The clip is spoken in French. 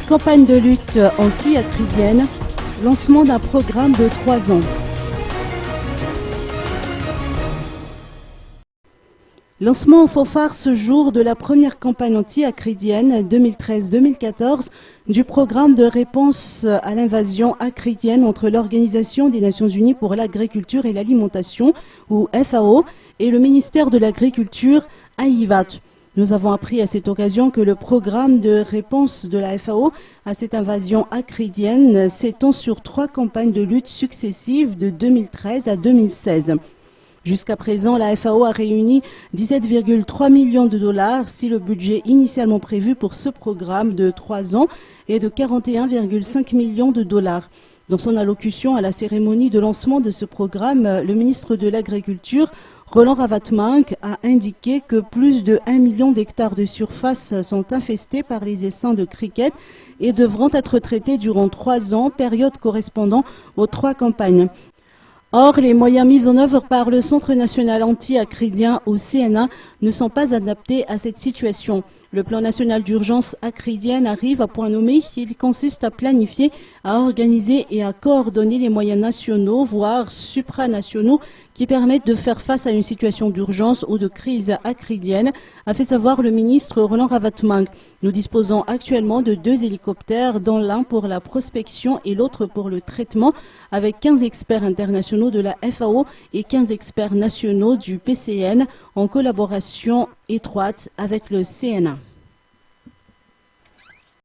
Campagne de lutte anti-acridienne, lancement d'un programme de 3 ans. Lancement au fanfare ce jour de la première campagne anti-acridienne 2013-2014 du programme de réponse à l'invasion acridienne entre l'Organisation des Nations Unies pour l'agriculture et l'alimentation, ou FAO, et le ministère de l'Agriculture, AIVAT. Nous avons appris à cette occasion que le programme de réponse de la FAO à cette invasion acridienne s'étend sur 3 campagnes de lutte successives de 2013 à 2016. Jusqu'à présent, la FAO a réuni 17,3 millions de dollars si le budget initialement prévu pour ce programme de 3 ans est de 41,5 millions de dollars. Dans son allocution à la cérémonie de lancement de ce programme, le ministre de l'Agriculture, Roland Ravatumanque, a indiqué que plus de 1 million d'hectares de surface sont infestés par les essaims de cricket et devront être traités durant 3 ans, période correspondant aux 3 campagnes. Or, les moyens mis en œuvre par le Centre national anti-acridien au CNA ne sont pas adaptés à cette situation. Le plan national d'urgence acridienne arrive à point nommé. Il consiste à planifier, à organiser et à coordonner les moyens nationaux, voire supranationaux, qui permettent de faire face à une situation d'urgence ou de crise acridienne, a fait savoir le ministre Roland Ravatumanque. Nous disposons actuellement de 2 hélicoptères, dont l'un pour la prospection et l'autre pour le traitement, avec 15 experts internationaux de la FAO et 15 experts nationaux du PCN en collaboration étroite avec le CNA.